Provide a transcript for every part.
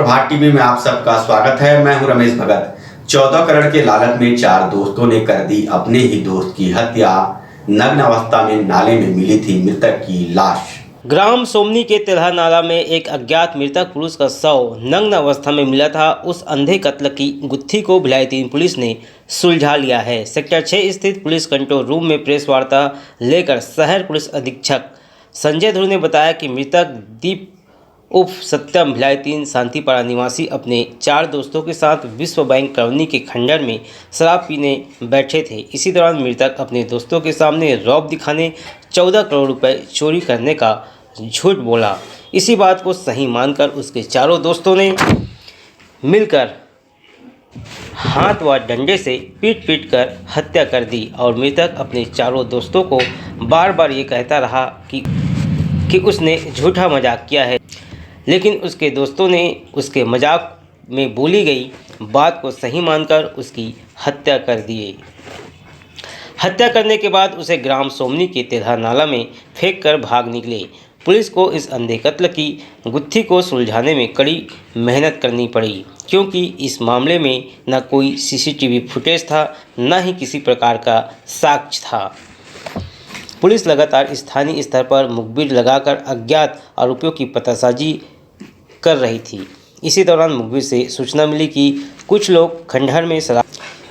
प्रभात TV में आप सबका स्वागत है। मैं हूं रमेश भगत। 14 करोड़ के लालच में 4 दोस्तों ने कर दी अपने ही दोस्त की हत्या। नग्न अवस्था में नाले में मिली थी मृतक की लाश। ग्राम सोमनी के तिल्हा नाला में एक अज्ञात मृतक पुरुष का शव नग्न अवस्था में मिला था। उस अंधे कत्ल की गुत्थी को भिलाई 3 पुलिस ने सुलझा लिया है। सेक्टर 6 स्थित पुलिस कंट्रोल रूम में प्रेस वार्ता लेकर शहर पुलिस अधीक्षक संजय ध्रुव ने बताया कि मृतक दीप उर्फ सत्यम भिलाई 3 शांतिपाड़ा निवासी अपने 4 दोस्तों के साथ विश्व बैंक कॉलोनी के खंडर में शराब पीने बैठे थे। इसी दौरान मृतक अपने दोस्तों के सामने रौब दिखाने 14 करोड़ रुपए चोरी करने का झूठ बोला। इसी बात को सही मानकर उसके चारों दोस्तों ने मिलकर हाथ व डंडे से पीट कर हत्या कर दी और मृतक अपने चारों दोस्तों को बार बार ये कहता रहा कि उसने झूठा मजाक किया है, लेकिन उसके दोस्तों ने उसके मजाक में बोली गई बात को सही मानकर उसकी हत्या कर दिए। हत्या करने के बाद उसे ग्राम सोमनी के तिल्हा नाला में फेंक कर भाग निकले। पुलिस को इस अंधे कत्ल की गुत्थी को सुलझाने में कड़ी मेहनत करनी पड़ी, क्योंकि इस मामले में न कोई सीसीटीवी फुटेज था, न ही किसी प्रकार का साक्ष्य था। पुलिस लगातार स्थानीय स्तर पर मुखबिर लगाकर अज्ञात आरोपियों की पतासाजी कर रही थी। इसी दौरान मुखबिर से सूचना मिली कि कुछ लोग खंडहर में शराब।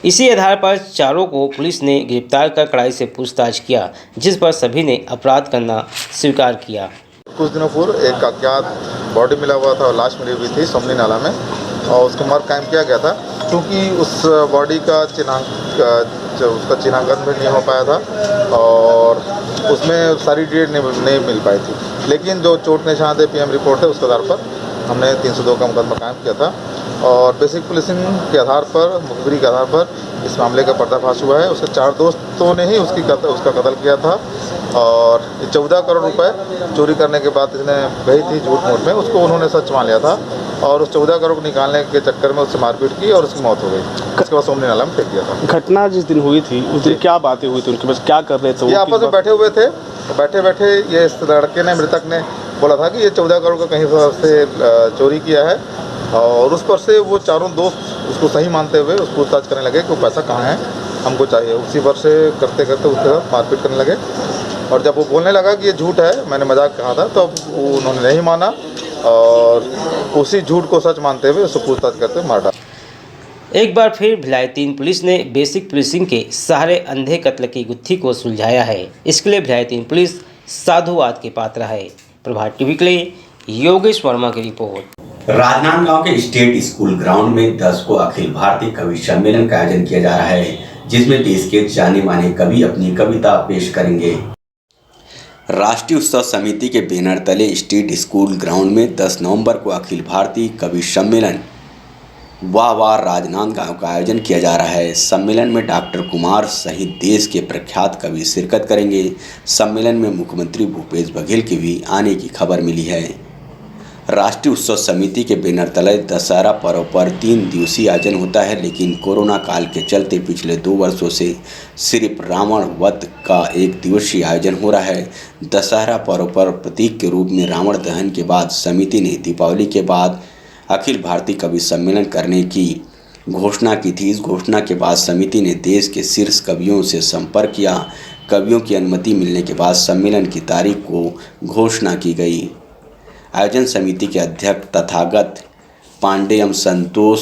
इसी आधार पर चारों को पुलिस ने गिरफ्तार कर कड़ाई से पूछताछ किया, जिस पर सभी ने अपराध करना स्वीकार किया। कुछ दिनों पूर्व एक अज्ञात बॉडी मिला हुआ था और लाश मिली हुई थी सोमनी नाला में, और उसको मर्ग कायम किया गया था, क्योंकि उस बॉडी का उसका चिन्हांकन भी नहीं हो पाया था और उसमें सारी डिटेल नहीं मिल पाई थी। लेकिन जो चोट निशान थे पीएम रिपोर्ट है, उसके आधार पर हमने 302 का मुकदमा कायम किया था और बेसिक पुलिसिंग के आधार पर, मुखबिरी के आधार पर इस मामले का पर्दाफाश हुआ है। उसके 4 दोस्तों ने ही उसका कत्ल किया था और 14 करोड़ रुपए चोरी करने के बाद इसने गई थी झूठ मूठ में, उसको उन्होंने सच मान लिया था और उस 14 करोड़ को निकालने के चक्कर में उससे मारपीट की और उसकी मौत हो गई। उसके बाद सोमनी नाला में फेंक दिया था। घटना जिस दिन हुई थी उस दिन क्या बातें हुई थी उनके पास, क्या कर रहे थे? ये आपस में बैठे हुए थे, बैठे ये इस लड़के ने, मृतक ने बोला था कि ये 14 करोड़ का कहीं से चोरी किया है और उस पर से वो चारों दोस्त उसको सही मानते हुए उस पूछताछ करने लगे कि वो पैसा कहाँ है, हमको चाहिए। उसी पर से करते करते उसके साथ मारपीट करने लगे और जब वो बोलने लगा कि ये झूठ है, मैंने मजाक कहा था, तो अब उन्होंने नहीं माना और उसी झूठ को सच मानते हुए उसको पूछताछ करते मार डाला। एक बार फिर भिलाई 3 पुलिस ने बेसिक पुलिसिंग के सहारे अंधे कत्ल की गुत्थी को सुलझाया है। इसके लिए भिलाई 3 पुलिस साधुवाद के पात्र है। प्रभात टीवी के लिए योगेश वर्मा की रिपोर्ट। राजनांदगांव के स्टेट स्कूल ग्राउंड में 10 को अखिल भारतीय कवि सम्मेलन का आयोजन किया जा रहा है, जिसमें देश के जाने माने कवि अपनी कविता पेश करेंगे। राष्ट्रीय उत्सव समिति के बैनर तले स्टेट स्कूल ग्राउंड में 10 नवंबर को अखिल भारतीय कवि सम्मेलन वाह राजनांदगांव का आयोजन किया जा रहा है। सम्मेलन में डॉक्टर कुमार सहित देश के प्रख्यात कवि शिरकत करेंगे। सम्मेलन में मुख्यमंत्री भूपेश बघेल के भी आने की खबर मिली है। राष्ट्रीय उत्सव समिति के बैनर तले दशहरा पर्व पर 3 दिवसीय आयोजन होता है, लेकिन कोरोना काल के चलते पिछले 2 वर्षों से सिर्फ रावण वध का 1 दिवसीय आयोजन हो रहा है। दशहरा पर्व पर प्रतीक के रूप में रावण दहन के बाद समिति ने दीपावली के बाद अखिल भारतीय कवि सम्मेलन करने की घोषणा की थी। इस घोषणा के बाद समिति ने देश के शीर्ष कवियों से संपर्क किया। कवियों की अनुमति मिलने के बाद सम्मेलन की तारीख को घोषणा की गई। आयोजन समिति के अध्यक्ष तथागत पांडेयम संतोष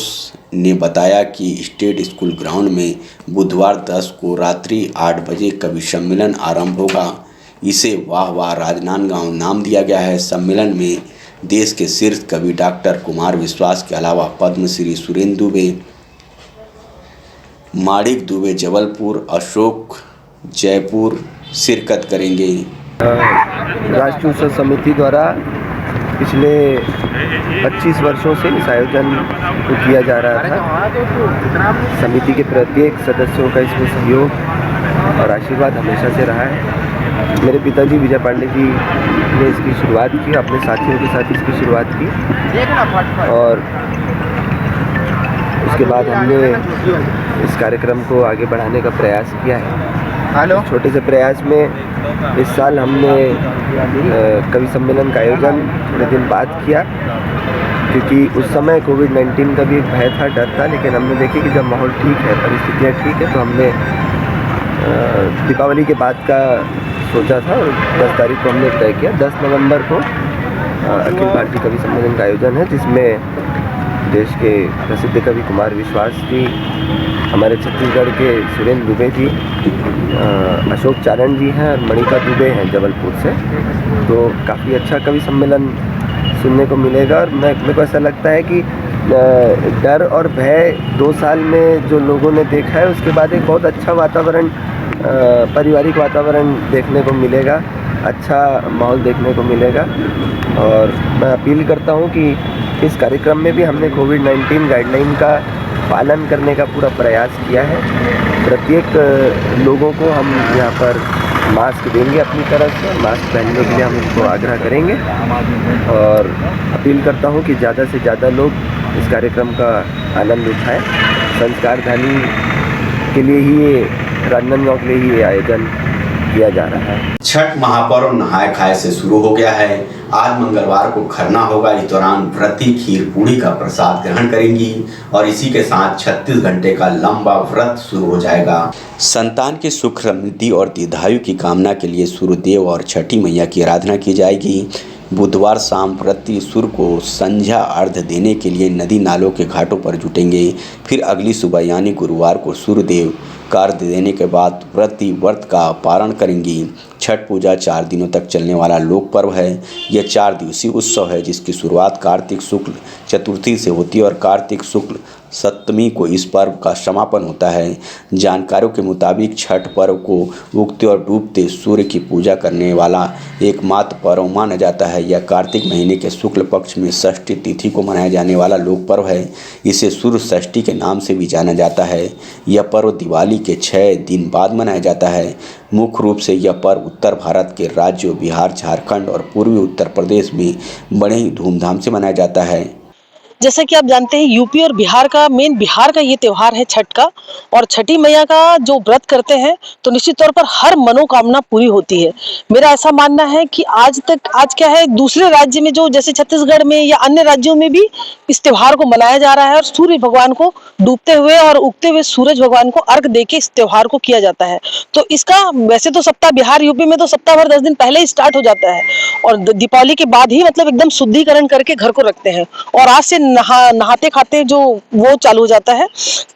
ने बताया कि स्टेट स्कूल ग्राउंड में बुधवार 10 को रात्रि 8 बजे कवि सम्मेलन आरंभ होगा। इसे वाह राजनांदगांव नाम दिया गया है। सम्मेलन में देश के शीर्ष कवि डॉक्टर कुमार विश्वास के अलावा पद्मश्री सुरेंद्र दुबे, माणिक दुबे जबलपुर, अशोक जयपुर शिरकत करेंगे। राष्ट्रीय उत्सव समिति द्वारा पिछले 25 वर्षों से इस आयोजन को किया जा रहा था। समिति के प्रत्येक सदस्यों का इसमें सहयोग और आशीर्वाद हमेशा से रहा है। मेरे पिताजी विजय पांडे जी ने इसकी शुरुआत की, अपने साथियों के साथ इसकी शुरुआत की और उसके बाद हमने इस कार्यक्रम को आगे बढ़ाने का प्रयास किया है। छोटे से प्रयास में इस साल हमने कवि सम्मेलन का आयोजन थोड़े दिन बाद किया, क्योंकि उस समय कोविड-19 का भी एक भय था, डर था, लेकिन हमने देखी कि जब माहौल ठीक है, परिस्थितियाँ ठीक है, तो हमने दीपावली के बाद का सोचा था और 10 तारीख को हमने तय किया। 10 नवंबर को अखिल भारतीय कवि सम्मेलन का आयोजन है, जिसमें देश के प्रसिद्ध कवि कुमार विश्वास जी, हमारे छत्तीसगढ़ के सुरेंद्र दुबे जी, अशोक चारण जी हैं और मणिका दुबे हैं जबलपुर से। तो काफ़ी अच्छा कवि सम्मेलन सुनने को मिलेगा और मेरे को ऐसा लगता है कि डर और भय 2 साल में जो लोगों ने देखा है, उसके बाद एक बहुत अच्छा वातावरण, पारिवारिक वातावरण देखने को मिलेगा, अच्छा माहौल देखने को मिलेगा। और मैं अपील करता हूं कि इस कार्यक्रम में भी हमने कोविड-19 गाइडलाइन का पालन करने का पूरा प्रयास किया है। प्रत्येक लोगों को हम यहाँ पर मास्क देंगे अपनी तरफ से, मास्क पहनने के लिए हम उनको आग्रह करेंगे और अपील करता हूँ कि ज़्यादा से ज़्यादा लोग इस कार्यक्रम का आनंद उठाएं। संस्कारधानी के लिए ही ये, राजनांदगांव के लिए ही ये आयोजन किया जा रहा है। छठ महापर्व नहाय खाए से शुरू हो गया है। आज मंगलवार को खरना होगा। इस दौरान व्रती खीर पूड़ी का प्रसाद ग्रहण करेंगी और इसी के साथ 36 घंटे का लंबा व्रत शुरू हो जाएगा। संतान की सुख समृद्धि और दीर्घायु की कामना के लिए सूर्यदेव और छठी मैया की आराधना की जाएगी। बुधवार शाम व्रती सूर्य को संध्या अर्घ्य देने के लिए नदी नालों के घाटों पर जुटेंगे। फिर अगली सुबह यानी गुरुवार को सूर्यदेव का अर्घ्य देने के बाद व्रती व्रत का पारण करेंगी। छठ पूजा 4 दिनों तक चलने वाला लोक पर्व है। यह 4 दिवसीय उत्सव है, जिसकी शुरुआत कार्तिक शुक्ल चतुर्थी से होती है और कार्तिक शुक्ल सप्तमी को इस पर्व का समापन होता है। जानकारों के मुताबिक छठ पर्व को उगते और डूबते सूर्य की पूजा करने वाला एकमात्र पर्व माना जाता है। यह कार्तिक महीने के शुक्ल पक्ष में षष्ठी तिथि को मनाया जाने वाला लोक पर्व है। इसे सूर्य षष्ठी के नाम से भी जाना जाता है। यह पर्व दिवाली के 6 दिन बाद मनाया जाता है। मुख्य रूप से यह पर्व उत्तर भारत के राज्यों बिहार, झारखंड और पूर्वी उत्तर प्रदेश में बड़े ही धूमधाम से मनाया जाता है। जैसा कि आप जानते हैं, यूपी और बिहार का, मेन बिहार का ये त्यौहार है छठ का। और छठी मैया का जो व्रत करते हैं तो निश्चित तौर पर हर मनोकामना पूरी होती है। मेरा ऐसा मानना है कि आज क्या है, दूसरे राज्य में जो जैसे छत्तीसगढ़ में या अन्य राज्यों में भी इस त्यौहार को मनाया जा रहा है और सूर्य भगवान को डूबते हुए और उगते हुए सूरज भगवान को अर्घ देके इस त्यौहार को किया जाता है। तो इसका वैसे तो सप्ताह, बिहार यूपी में तो सप्ताह भर 10 दिन पहले ही स्टार्ट हो जाता है और दीपावली के बाद ही मतलब एकदम शुद्धिकरण करके घर को रखते हैं और आज से नहाते खाते जो वो चालू हो जाता है।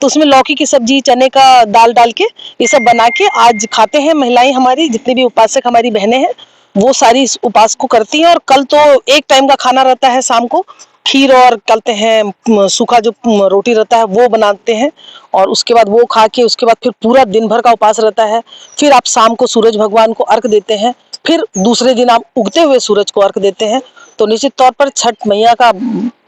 तो उसमें लौकी की सब्जी, चने का दाल डाल के ये सब बना के आज खाते हैं। महिलाएं हमारी, जितनी भी उपासक हमारी बहनें हैं, वो सारी इस उपास को करती हैं। और कल तो एक टाइम का खाना रहता है, शाम को खीर और कहते हैं सूखा जो रोटी रहता है वो बनाते हैं और उसके बाद वो खा के उसके बाद फिर पूरा दिन भर का उपास रहता है। फिर आप शाम को सूरज भगवान को अर्घ देते हैं, फिर दूसरे दिन आप उगते हुए सूरज को अर्घ देते हैं। तो निश्चित तौर पर छठ मैया का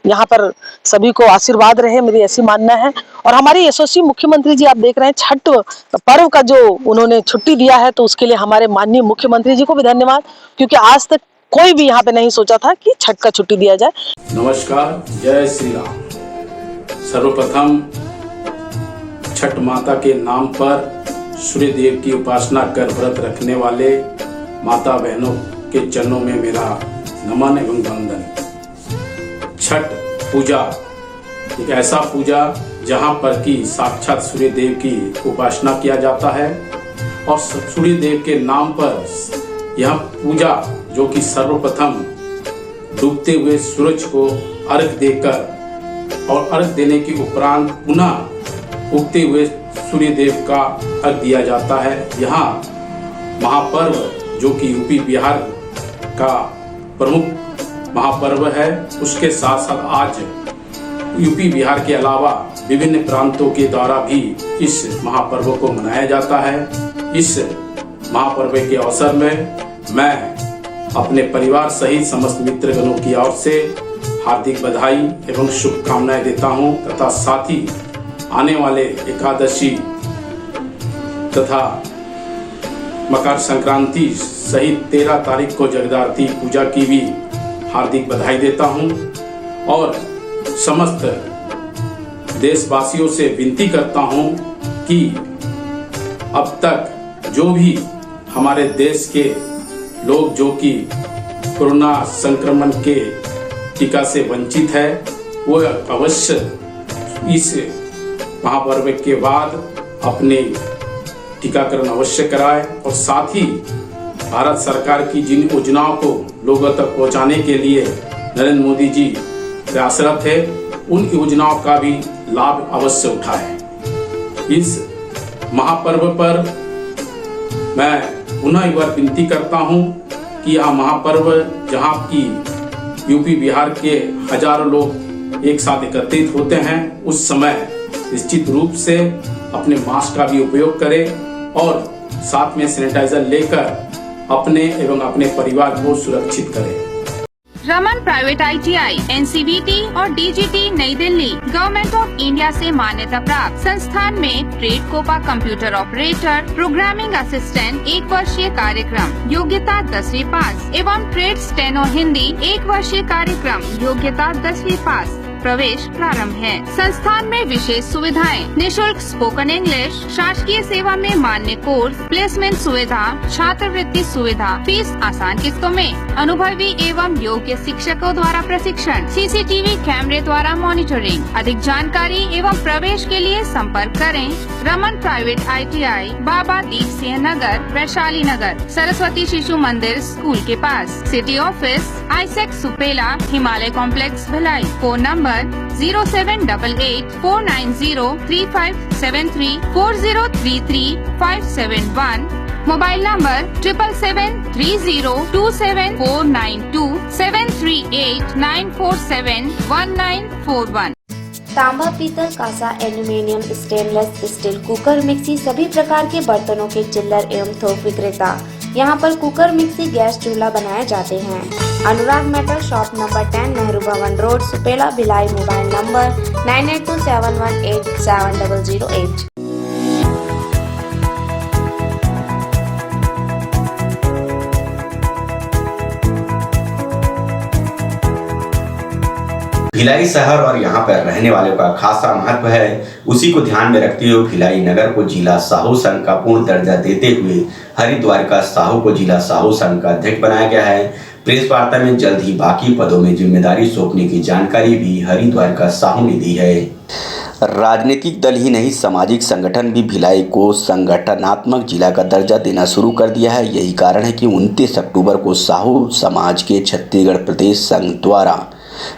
यहाँ पर सभी को आशीर्वाद रहे, मेरी ऐसी मानना है। और हमारी यशस्वी मुख्यमंत्री जी, आप देख रहे हैं छठ पर्व का जो उन्होंने छुट्टी दिया है, तो उसके लिए हमारे माननीय मुख्यमंत्री जी को भी धन्यवाद, क्योंकि आज तक कोई भी यहाँ पे नहीं सोचा था कि छठ का छुट्टी दिया जाए। नमस्कार, जय श्री राम। सर्वप्रथम छठ माता के नाम पर सूर्य देव की उपासना कर व्रत रखने वाले माता बहनों के चरणों में मेरा नमन एवं वंदन। छठ पूजा एक ऐसा पूजा जहाँ पर कि साक्षात सूर्य देव की उपासना किया जाता है और सूर्य देव के नाम पर यह पूजा, जो कि सर्वप्रथम डूबते हुए सूरज को अर्घ देकर और अर्घ देने के उपरांत पुनः उगते हुए सूर्य देव का अर्घ दिया जाता है। यहाँ महापर्व, जो कि यूपी बिहार का प्रमुख महापर्व है, उसके साथ साथ आज यूपी बिहार के अलावा विभिन्न प्रांतों के द्वारा भी इस महापर्व को मनाया जाता है। इस महापर्व के अवसर में मैं अपने परिवार सहित समस्त मित्रगणों की ओर से हार्दिक बधाई एवं शुभकामनाएं देता हूं तथा साथ ही आने वाले एकादशी तथा मकर संक्रांति सहित 13 तारीख को जगदार्थी पूजा की भी हार्दिक बधाई देता हूं और समस्त देशवासियों से विनती करता हूं कि अब तक जो भी हमारे देश के लोग जो कि कोरोना संक्रमण के टीका से वंचित है, वो अवश्य इस महापर्व के बाद अपने टीकाकरण अवश्य कराए और साथ ही भारत सरकार की जिन योजनाओं को लोगों तक पहुंचाने के लिए नरेंद्र मोदी जी प्रयासरत है, उन योजनाओं का भी लाभ अवश्य उठाए। इस महापर्व पर मैं पुनः एक बार विनती करता हूं कि यह महापर्व जहां की यूपी बिहार के हजारों लोग एक साथ एकत्रित होते हैं, उस समय निश्चित रूप से अपने मास्क का भी उपयोग करें और साथ में सैनिटाइजर लेकर अपने एवं अपने परिवार को सुरक्षित करें। रमन प्राइवेट ITI, NCVT और DGT नई दिल्ली गवर्नमेंट ऑफ इंडिया से मान्यता प्राप्त संस्थान में trade COPA computer operator, programming assistant 1 वर्षीय कार्यक्रम, योग्यता 10वीं पास एवं ट्रेड स्टेनो हिंदी 1 वर्षीय कार्यक्रम, योग्यता 10वीं पास। प्रवेश प्रारंभ है। संस्थान में विशेष सुविधाएं, निशुल्क स्पोकन इंग्लिश, शासकीय सेवा में मान्य कोर्स, प्लेसमेंट सुविधा, छात्रवृत्ति सुविधा, फीस आसान किस्तों में, अनुभवी एवं योग्य शिक्षकों द्वारा प्रशिक्षण, CCTV कैमरे द्वारा मॉनिटरिंग। अधिक जानकारी एवं प्रवेश के लिए संपर्क करें Raman private ITI, Baba Deep Singh Nagar, Vaishali Nagar, Saraswati Shishu Mandir school के पास। सिटी ऑफिस आईसेक Supela, Himalaya complex Bhilai. Phone number 0788 490 3573 4033 571। Mobile number 7773027492 738 947 1941। तांबा, पीतल, कांसा, aluminium, stainless steel, cooker, mixie सभी प्रकार के बर्तनों के चिल्लर एवं थोक विक्रेता। यहाँ पर कुकर, मिक्सी, गैस चूल्हा बनाए जाते हैं। अनुराग मेटल शॉप नंबर 10 नेहरू भवन road, Supela, Bhilai. Mobile number 9827187008। Bhilai शहर और यहाँ पर रहने वालों का खासा महत्व है। उसी को ध्यान में रखते हुए भिलाई नगर को जिला साहू संघ का पूर्ण दर्जा देते हुए हरिद्वार का साहू को जिला साहू संघ का अध्यक्ष बनाया गया है। प्रेस वार्ता में जल्द ही बाकी पदों में जिम्मेदारी सौंपने की जानकारी भी हरिद्वार का साहू ने दी है। राजनीतिक दल ही नहीं, सामाजिक संगठन भी भिलाई को संगठनात्मक जिला का दर्जा देना शुरू कर दिया है। यही कारण है कि 29 अक्टूबर को साहू समाज के छत्तीसगढ़ प्रदेश संघ द्वारा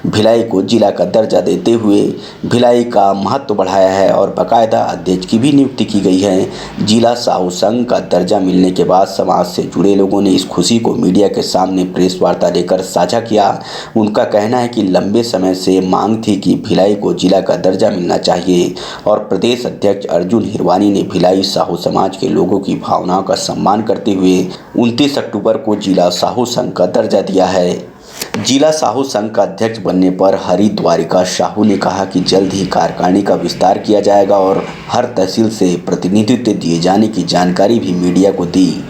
भिलाई को जिला का दर्जा देते हुए भिलाई का महत्व बढ़ाया है और बाकायदा अध्यक्ष की भी नियुक्ति की गई है। जिला साहू संघ का दर्जा मिलने के बाद समाज से जुड़े लोगों ने इस खुशी को मीडिया के सामने प्रेस वार्ता लेकर साझा किया। उनका कहना है कि लंबे समय से मांग थी कि भिलाई को जिला का दर्जा मिलना चाहिए और प्रदेश अध्यक्ष अर्जुन हिरवानी ने भिलाई साहू समाज के लोगों की भावनाओं का सम्मान करते हुए 29 अक्टूबर को जिला साहू संघ का दर्जा दिया है। जिला साहू संघ का अध्यक्ष बनने पर हरिद्वारिका साहू ने कहा कि जल्द ही कार्यकारिणी का विस्तार किया जाएगा और हर तहसील से प्रतिनिधित्व दिए जाने की जानकारी भी मीडिया को दी।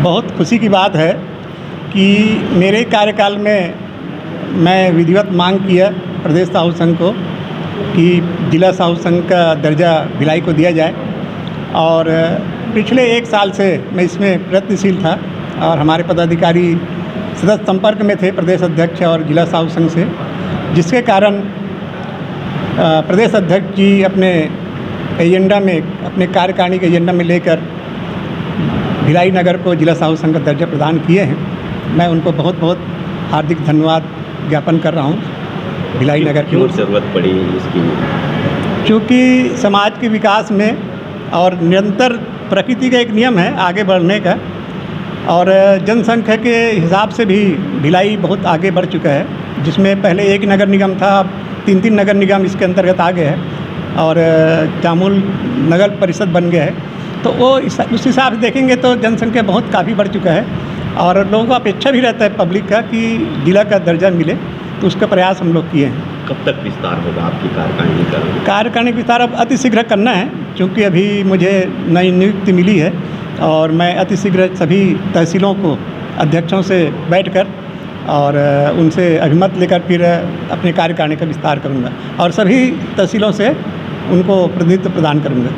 बहुत खुशी की बात है कि मेरे कार्यकाल में मैं विधिवत मांग किया प्रदेश साहू संघ को कि जिला साहू संघ का दर्जा भिलाई को दिया जाए और पिछले 1 साल से मैं इसमें प्रयत्नशील था और हमारे पदाधिकारी सतत संपर्क में थे प्रदेश अध्यक्ष और जिला साहू संघ से, जिसके कारण प्रदेश अध्यक्ष जी अपने एजेंडा में, अपने कार्यकारिणी के एजेंडा में लेकर भिलाई नगर को जिला साहू संघ का दर्जा प्रदान किए हैं। मैं उनको बहुत बहुत हार्दिक धन्यवाद ज्ञापन कर रहा हूँ भिलाई नगर की। जरूरत पड़ी इसकी क्योंकि समाज के विकास में और निरंतर प्रकृति का एक नियम है आगे बढ़ने का और जनसंख्या के हिसाब से भी भिलाई बहुत आगे बढ़ चुका है, जिसमें पहले 1 नगर निगम था, अब 3 नगर निगम इसके अंतर्गत आ गए हैं और चामुल नगर परिषद बन गया है। तो वो उस हिसाब से देखेंगे तो जनसंख्या बहुत काफ़ी बढ़ चुका है और लोगों को अपेक्षा भी रहता है पब्लिक का कि जिला का दर्जा मिले, तो उसका प्रयास हम लोग किए हैं। कब तक विस्तार होगा आपकी कार्यकारिणी का? कार्यकारिणी विस्तार अब अतिशीघ्र करना है, क्योंकि अभी मुझे नई नियुक्ति मिली है और मैं अतिशीघ्र सभी तहसीलों को अध्यक्षों से बैठकर और उनसे अभिमत लेकर फिर अपने कार्यकारिणी का विस्तार करूंगा और सभी तहसीलों से उनको प्रतिनिधित्व प्रदान करूंगा।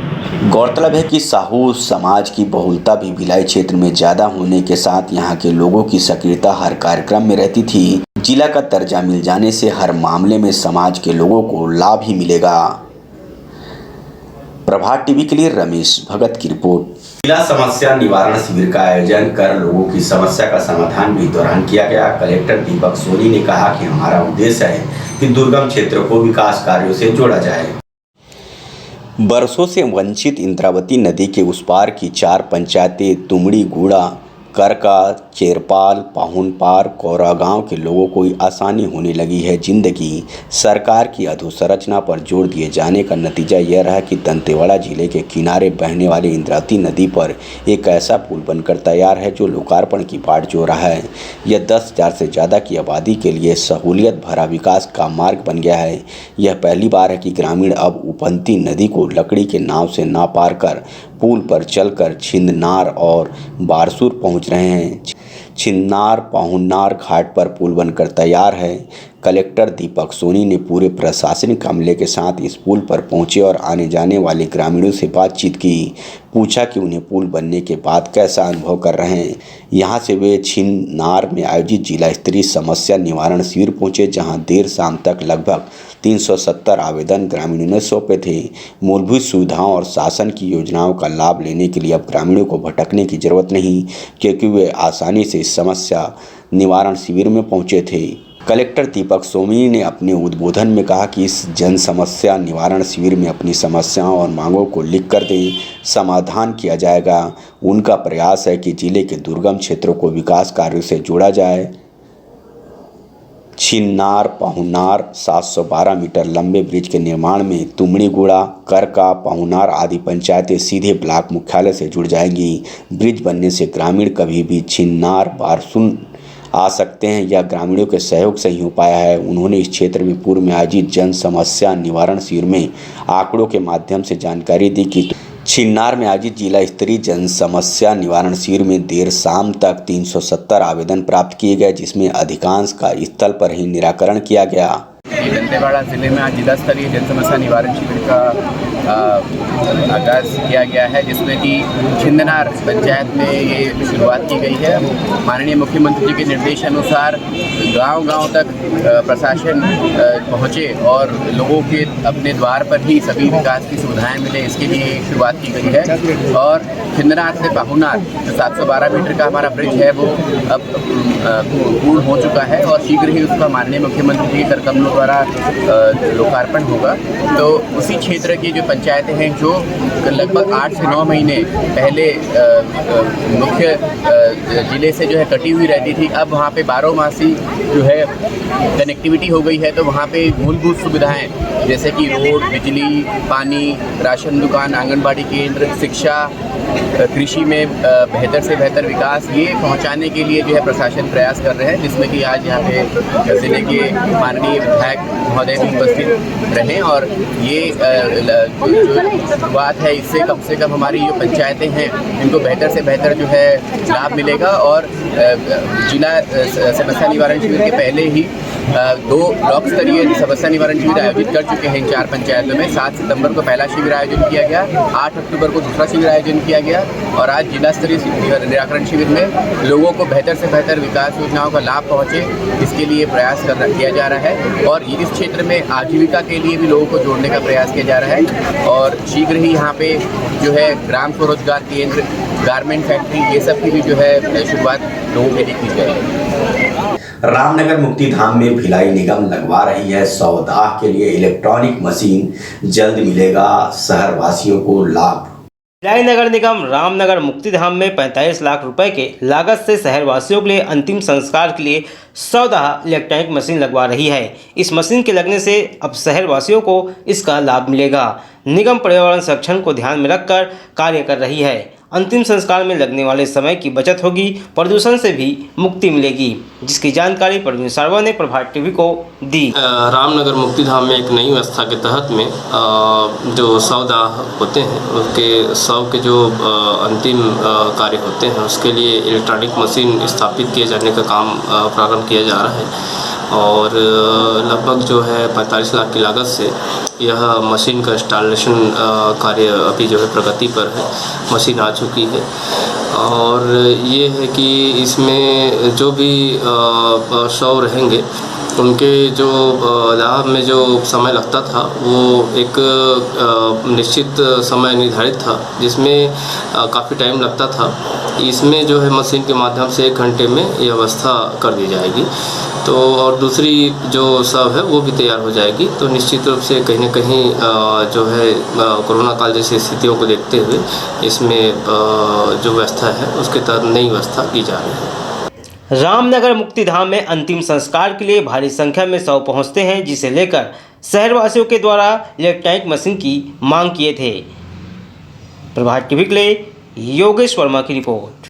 गौरतलब है कि साहू समाज की बहुलता भी भिलाई क्षेत्र में ज़्यादा होने के साथ यहाँ के लोगों की सक्रियता हर कार्यक्रम में रहती थी, जिला का दर्जा मिल जाने से हर मामले में समाज के लोगों को लाभ ही मिलेगा। प्रभात टीवी के लिए रमेश भगत की रिपोर्ट। जिला समस्या निवारण शिविर का आयोजन कर लोगों की समस्या का समाधान भी दौरान किया गया। कलेक्टर दीपक सोनी ने कहा कि हमारा उद्देश्य है कि दुर्गम क्षेत्रों को विकास कार्यों से जोड़ा जाए। बरसों से वंचित इंद्रावती नदी के उस पार की 4 पंचायतें तुमड़ी, गुड़ा, करका, चेरपाल, पाहुनपार, कोरा गांव के लोगों को आसानी होने लगी है। जिंदगी सरकार की अधोसंरचना पर जोर दिए जाने का नतीजा यह रहा कि दंतेवाड़ा जिले के किनारे बहने वाली इंद्रावती नदी पर एक ऐसा पुल बनकर तैयार है जो लोकार्पण की बाट जोड़ रहा है। यह 10,000 से ज़्यादा की आबादी के लिए सहूलियत भरा विकास का मार्ग बन गया है। यह पहली बार है कि ग्रामीण अब उपंती नदी को लकड़ी के नाव से ना पार कर पुल पर चलकर छिंदनार और बारसूर पहुंच रहे हैं। छिंदनार पाहुनार घाट पर पुल बनकर तैयार है। कलेक्टर दीपक सोनी ने पूरे प्रशासनिक अमले के साथ इस पुल पर पहुंचे और आने जाने वाले ग्रामीणों से बातचीत की। पूछा कि उन्हें पुल बनने के बाद कैसा अनुभव कर रहे हैं। यहां से वे छिंदनार में आयोजित जिला स्तरीय समस्या निवारण शिविर पहुंचे, जहां देर शाम तक लगभग 370 आवेदन ग्रामीणों ने सौंपे थे। मूलभूत सुविधाओं और शासन की योजनाओं का लाभ लेने के लिए अब ग्रामीणों को भटकने की जरूरत नहीं, क्योंकि वे आसानी से इस समस्या निवारण शिविर में पहुंचे थे। कलेक्टर दीपक सोनी ने अपने उद्बोधन में कहा कि इस जन समस्या निवारण शिविर में अपनी समस्याओं और मांगों को लिख कर दें, समाधान किया जाएगा। उनका प्रयास है कि जिले के दुर्गम क्षेत्रों को विकास कार्यों से जोड़ा जाए। छिन्नार पाहुनार 712 मीटर लंबे ब्रिज के निर्माण में तुमड़ी, गुड़ा, करका, पाहुनार आदि पंचायतें सीधे ब्लॉक मुख्यालय से जुड़ जाएंगी। ब्रिज बनने से ग्रामीण कभी भी छिन्नार बारसूर आ सकते हैं। यह ग्रामीणों के सहयोग से ही हो पाया है। उन्होंने इस क्षेत्र में पूर्व में आयोजित जन समस्या निवारण शिविर में आंकड़ों के माध्यम से जानकारी दी कि छिन्नार में आयोजित जिला स्तरीय जन समस्या निवारण शिविर में देर शाम तक 370 आवेदन प्राप्त किए गए, जिसमें अधिकांश का स्थल पर ही निराकरण किया गया। दंतेवाड़ा जिले में आज जिला स्तरीय जन समस्या निवारण शिविर का आगाज़ किया गया है, जिसमें कि छिंदनार पंचायत में ये शुरुआत की गई है। माननीय मुख्यमंत्री जी के निर्देशानुसार गांव-गांव तक प्रशासन पहुंचे और लोगों के अपने द्वार पर ही सभी विकास की सुविधाएं मिले, इसके लिए शुरुआत की गई है। और छिंदनार से पाहुनार 712 मीटर का हमारा ब्रिज है, वो अब पूर्ण हो चुका है और शीघ्र ही उसका माननीय मुख्यमंत्री जी के कर कमलों द्वारा लोकार्पण होगा। तो उसी क्षेत्र की जो पंचायतें हैं जो लगभग 8 से 9 महीने पहले मुख्य जिले से जो है कटी हुई रहती थी, अब वहाँ पे 12 मासी जो है कनेक्टिविटी हो गई है। तो वहाँ पे मूलभूत सुविधाएं जैसे कि रोड, बिजली, पानी, राशन दुकान, आंगनबाड़ी केंद्र, शिक्षा, कृषि में बेहतर से बेहतर विकास, ये पहुंचाने के लिए जो है प्रशासन प्रयास कर रहे हैं, जिसमें कि आज यहाँ पे ज़िले के माननीय विधायक महोदय भी उपस्थित रहे। और ये जो शुरुआत है, इससे कम से कम हमारी जो पंचायतें हैं इनको बेहतर से बेहतर जो है लाभ मिलेगा। और जिला समस्या निवारण शिविर के पहले ही 2 ब्लॉक स्तरीय समस्या निवारण शिविर आयोजित कर चुके हैं इन 4 पंचायतों में। 7 सितंबर को पहला शिविर आयोजन किया गया, 8 अक्टूबर को दूसरा शिविर आयोजन किया गया और आज जिला स्तरीय निराकरण शिविर में लोगों को बेहतर से बेहतर विकास योजनाओं का लाभ पहुंचे, इसके लिए प्रयास किया जा रहा है। और इस क्षेत्र में आजीविका के लिए भी लोगों को जोड़ने का प्रयास किया जा रहा है। और शीघ्र ही यहाँ पे जो है ग्राम स्वरोजगार केंद्र, गारमेंट फैक्ट्री, ये सब की भी जो है शुरुआत लोगों के लिए की जाएगी। रामनगर मुक्ति धाम में भिलाई निगम लगवा रही है सौदाह के लिए इलेक्ट्रॉनिक मशीन, जल्द मिलेगा शहर वासियों को लाभ। भिलाई नगर निगम रामनगर मुक्तिधाम में 45 लाख रुपए के लागत से शहरवासियों के लिए अंतिम संस्कार के लिए 14 इलेक्ट्रॉनिक मशीन लगवा रही है। इस मशीन के लगने से अब शहरवासियों को इसका लाभ मिलेगा। निगम पर्यावरण संरक्षण को ध्यान में रखकर कार्य कर रही है। अंतिम संस्कार में लगने वाले समय की बचत होगी, प्रदूषण से भी मुक्ति मिलेगी, जिसकी जानकारी प्रवीण सारवा ने प्रभात टीवी को दी। रामनगर मुक्तिधाम में एक नई व्यवस्था के तहत में जो शवदाह होते हैं, उसके शव के जो अंतिम कार्य होते हैं, उसके लिए इलेक्ट्रॉनिक मशीन स्थापित किए जाने का काम प्रारंभ किया जा रहा है। और लगभग जो है 45 लाख की लागत से यह मशीन का इंस्टॉलेशन कार्य अभी जो है प्रगति पर है। मशीन आ चुकी है और ये है कि इसमें जो भी शव रहेंगे उनके जो दाह में जो समय लगता था वो एक निश्चित समय निर्धारित था, जिसमें काफ़ी टाइम लगता था। इसमें जो है मशीन के माध्यम से 1 घंटे में ये व्यवस्था कर दी जाएगी। तो और दूसरी जो शव है वो भी तैयार हो जाएगी। तो निश्चित रूप से कहीं न कहीं जो है कोरोना काल जैसी स्थितियों को देखते हुए इसमें जो व्यवस्था है उसके तहत नई व्यवस्था की जा रही है। रामनगर मुक्तिधाम में अंतिम संस्कार के लिए भारी संख्या में शव पहुंचते हैं, जिसे लेकर शहरवासियों के द्वारा इलेक्ट्रॉनिक मशीन की मांग किए थे। प्रभात टीवी के लिए योगेश वर्मा की रिपोर्ट।